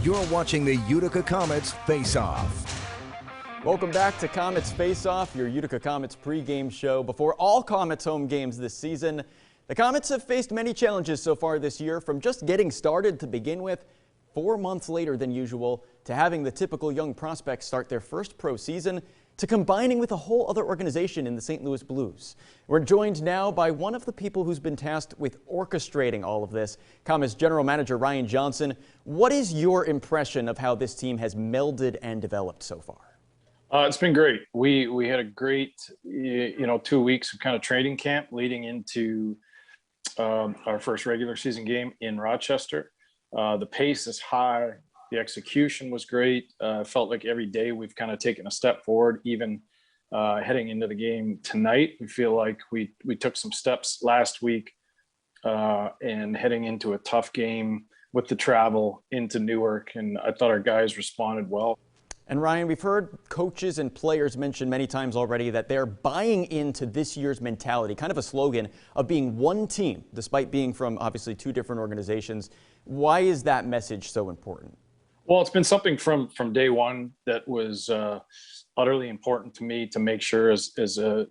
You're watching the Utica Comets Faceoff. Welcome back to Comets Faceoff, your Utica Comets pregame show. Before all Comets home games this season, the Comets have faced many challenges so far this year, from just getting started to begin with, 4 months later than usual, to having the typical young prospects start their first pro season, to combining with a whole other organization in the St. Louis Blues. We're joined now by one of the people who's been tasked with orchestrating all of this, Comets General Manager Ryan Johnson. What is your impression of how this team has melded and developed so far? It's been great. We had a great, 2 weeks of kind of training camp leading into our first regular season game in Rochester. The pace is high. The execution was great. Felt like every day we've kind of taken a step forward. Even heading into the game tonight, we feel like we took some steps last week, and heading into a tough game with the travel into Newark. And I thought our guys responded well. And Ryan, we've heard coaches and players mention many times already that they're buying into this year's mentality, kind of a slogan of being one team, despite being from obviously two different organizations. Why is that message so important? Well, it's been something from day one that was utterly important to me, to make sure as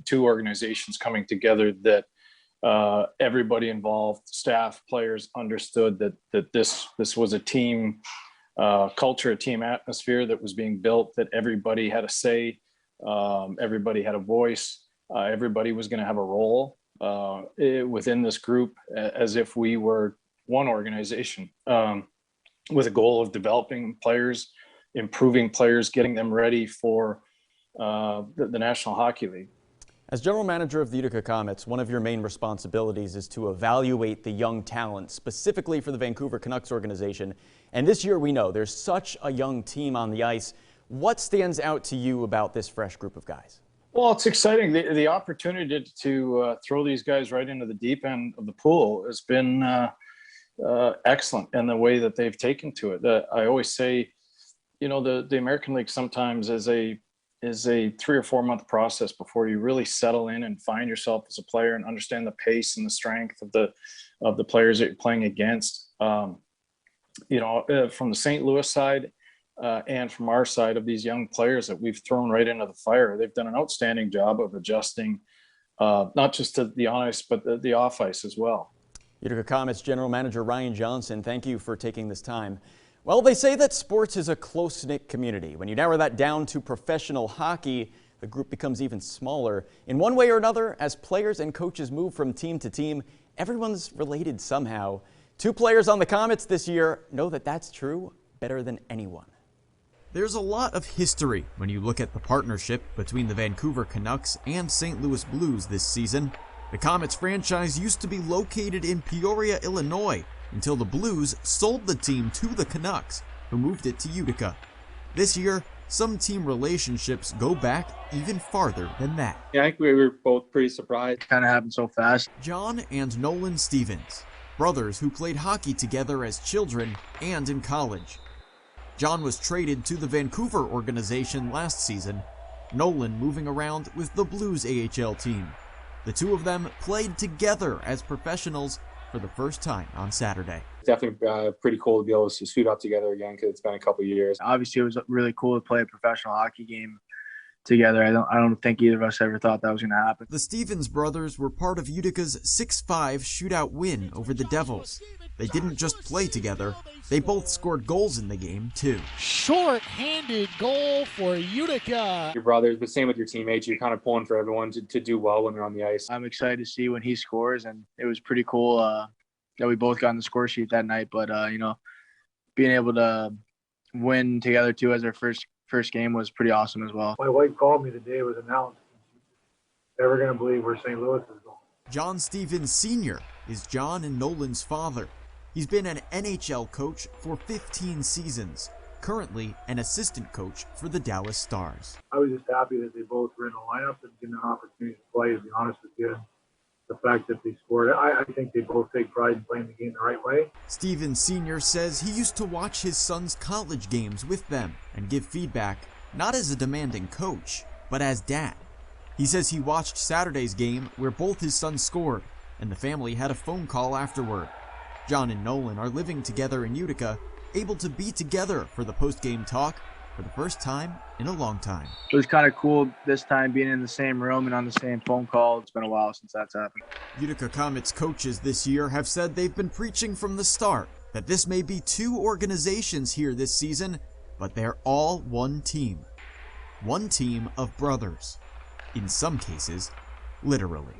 two organizations coming together that everybody involved, staff, players, understood that this was a team culture, a team atmosphere that was being built, that everybody had a say, everybody had a voice, everybody was going to have a role within this group, as if we were one organization, with a goal of developing players, improving players, getting them ready for the National Hockey League. As general manager of the Utica Comets, one of your main responsibilities is to evaluate the young talent, specifically for the Vancouver Canucks organization. And this year we know there's such a young team on the ice. What stands out to you about this fresh group of guys? Well, it's exciting. The opportunity to throw these guys right into the deep end of the pool has been excellent, and the way that they've taken to it. I always say, the American League sometimes is a 3 or 4 month process before you really settle in and find yourself as a player and understand the pace and the strength of the players that you're playing against. From the St. Louis side and from our side, of these young players that we've thrown right into the fire, they've done an outstanding job of adjusting, not just to the on ice, but the off ice as well. Utica Comets General Manager Ryan Johnson, thank you for taking this time. Well, they say that sports is a close-knit community. When you narrow that down to professional hockey, the group becomes even smaller. In one way or another, as players and coaches move from team to team, everyone's related somehow. 2 players on the Comets this year know that that's true better than anyone. There's a lot of history when you look at the partnership between the Vancouver Canucks and St. Louis Blues this season. The Comets franchise used to be located in Peoria, Illinois, until the Blues sold the team to the Canucks, who moved it to Utica. This year, some team relationships go back even farther than that. Yeah, I think we were both pretty surprised. It kind of happened so fast. John and Nolan Stevens, brothers who played hockey together as children and in college. John was traded to the Vancouver organization last season, Nolan moving around with the Blues AHL team. The two of them played together as professionals for the first time on Saturday. It's definitely pretty cool to be able to suit up together again, because it's been a couple of years. Obviously, it was really cool to play a professional hockey game together. I don't think either of us ever thought that was going to happen. The Stevens brothers were part of Utica's 6-5 shootout win over the Devils. They didn't just play together, they both scored goals in the game, too. Short-handed goal for Utica. Your brothers, but same with your teammates. You're kind of pulling for everyone to do well when they're on the ice. I'm excited to see when he scores, and it was pretty cool that we both got on the score sheet that night. But, being able to win together, too, as our first game was pretty awesome as well. My wife called me the day it was announced. Never going to believe where St. Louis is going. John Stevens Sr. is John and Nolan's father. He's been an NHL coach for 15 seasons, currently an assistant coach for the Dallas Stars. I was just happy that they both were in the lineup and given an opportunity to play, to be honest with you. The fact that they scored, I think they both take pride in playing the game the right way. Stevens Sr. says he used to watch his son's college games with them and give feedback, not as a demanding coach, but as dad. He says he watched Saturday's game where both his sons scored, and the family had a phone call afterward. John and Nolan are living together in Utica, able to be together for the post-game talk for the first time in a long time. It was kind of cool this time being in the same room and on the same phone call. It's been a while since that's happened. Utica Comets coaches this year have said they've been preaching from the start that this may be two organizations here this season, but they're all one team. One team of brothers. In some cases, literally.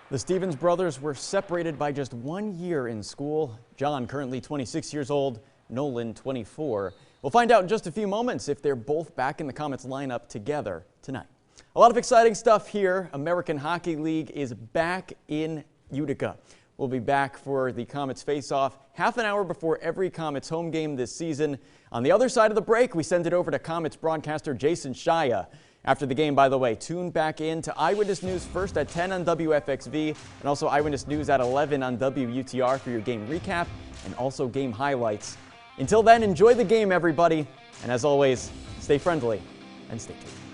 The Stevens brothers were separated by just 1 year in school. John, currently 26 years old, Nolan, 24. We'll find out in just a few moments if they're both back in the Comets lineup together tonight. A lot of exciting stuff here. American Hockey League is back in Utica. We'll be back for the Comets Faceoff half an hour before every Comets home game this season. On the other side of the break, we send it over to Comets broadcaster Jason Shia. After the game, by the way, tune back in to Eyewitness News first at 10 on WFXV and also Eyewitness News at 11 on WUTR for your game recap and also game highlights. Until then, enjoy the game, everybody. And as always, stay friendly and stay tuned.